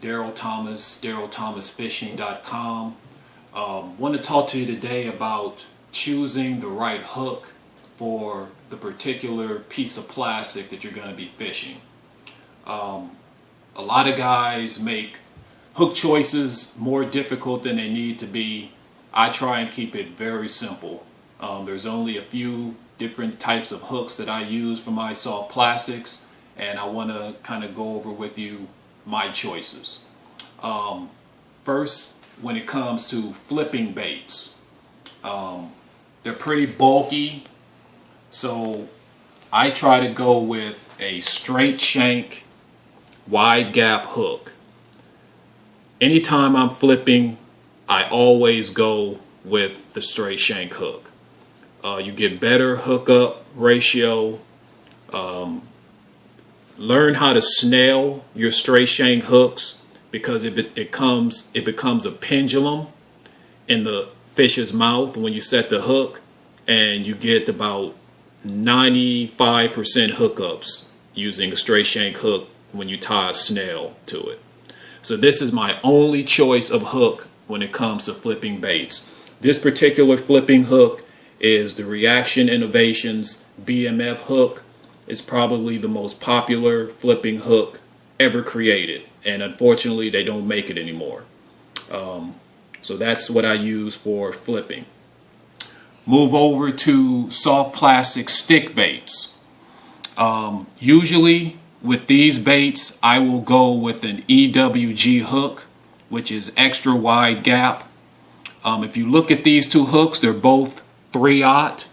Darrel Thomas, DarrelThomasFishing.com. Want to talk to you today about choosing the right hook for the particular piece of plastic that you're going to be fishing. A lot of guys make hook choices more difficult than they need to be. I try and keep it very simple. There's only a few different types of hooks that I use for my soft plastics, and I want to kind of go over with you my choices. First, when it comes to flipping baits, they're pretty bulky, so I try to go with a straight shank wide gap hook. Anytime I'm flipping, I always go with the straight shank hook. You get better hookup ratio. Learn how to snell your straight shank hooks, because it becomes a pendulum in the fish's mouth when you set the hook, and you get about 95% hookups using a straight shank hook when you tie a snell to it. So this is my only choice of hook when it comes to flipping baits. This particular flipping hook is the Reaction Innovations BMF hook. It's probably the most popular flipping hook ever created, and unfortunately they don't make it anymore. So that's what I use for flipping. Move over to soft plastic stick baits. Usually with these baits I will go with an EWG hook, which is extra wide gap. If you look at these two hooks, they're both 3/0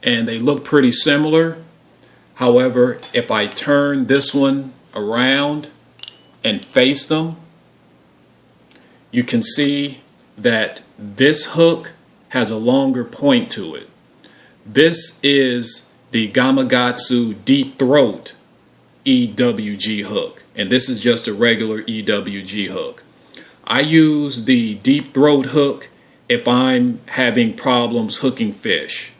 and they look pretty similar. However, if I turn this one around and face them, you can see that this hook has a longer point to it. This is the Gamakatsu Deep Throat EWG hook, and this is just a regular EWG hook. I use the Deep Throat hook if I'm having problems hooking fish.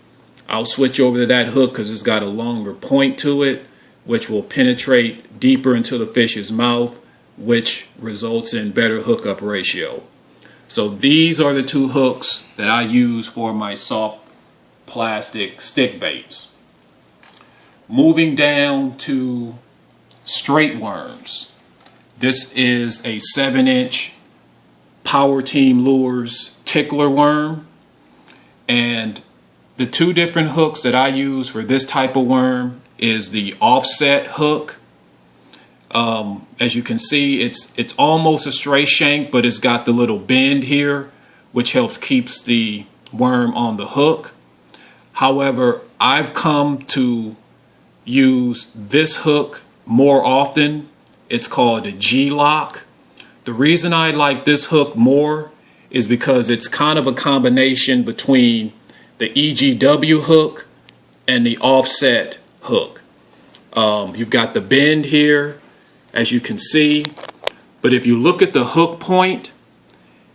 I'll switch over to that hook because it's got a longer point to it, which will penetrate deeper into the fish's mouth, which results in better hookup ratio. So these are the two hooks that I use for my soft plastic stick baits. Moving down to straight worms. This is a 7-inch Power Team Lures tickler worm, and the two different hooks that I use for this type of worm is the offset hook. As you can see, it's almost a straight shank, but it's got the little bend here, which helps keeps the worm on the hook. However, I've come to use this hook more often. It's called a G-lock. The reason I like this hook more is because it's kind of a combination between the EGW hook and the offset hook. You've got the bend here, as you can see, but if you look at the hook point,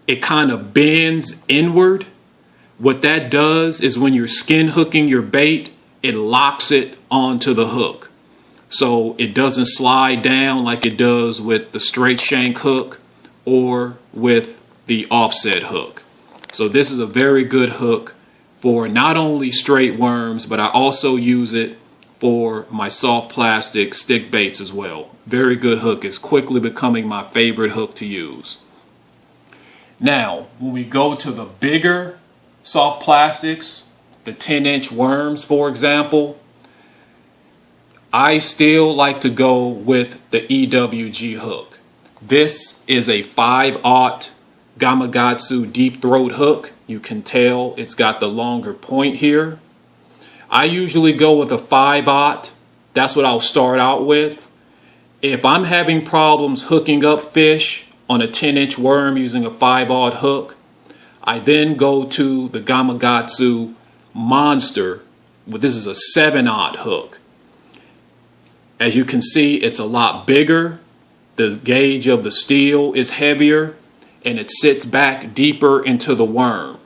it kind of bends inward. What that does is when you're skin hooking your bait, it locks it onto the hook, so it doesn't slide down like it does with the straight shank hook or with the offset hook. So this is a very good hook for not only straight worms, but I also use it for my soft plastic stick baits as well. Very good hook. It's quickly becoming my favorite hook to use. Now, when we go to the bigger soft plastics, the 10-inch worms, for example, I still like to go with the EWG hook. This is a 5/0 Gamakatsu Deep Throat hook. You can tell it's got the longer point here. I usually go with a 5/0. That's what I'll start out with. If I'm having problems hooking up fish on a 10-inch worm using a 5/0 hook, I then go to the Gamakatsu Monster. This is a 7/0 hook. As you can see, it's a lot bigger. The gauge of the steel is heavier, and it sits back deeper into the worm.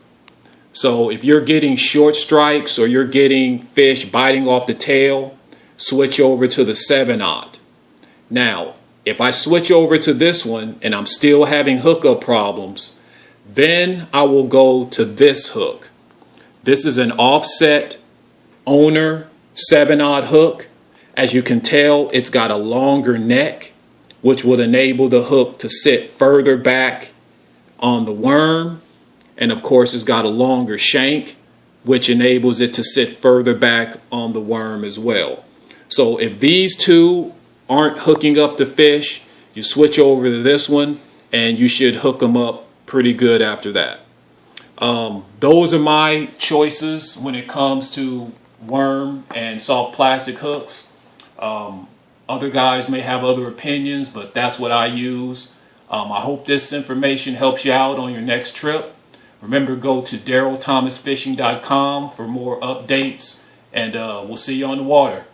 So if you're getting short strikes or you're getting fish biting off the tail, switch over to the 7/0. Now, If I switch over to this one and I'm still having hookup problems, then I will go to this hook. This is an offset owner 7/0 hook. As you can tell, it's got a longer neck, which would enable the hook to sit further back on the worm. And of course, it's got a longer shank, which enables it to sit further back on the worm as well. So if these two aren't hooking up the fish, you switch over to this one and you should hook them up pretty good after that. Those are my choices when it comes to worm and soft plastic hooks. Other guys may have other opinions, but that's what I use. I hope this information helps you out on your next trip. Remember, go to darrelthomasfishing.com for more updates, and we'll see you on the water.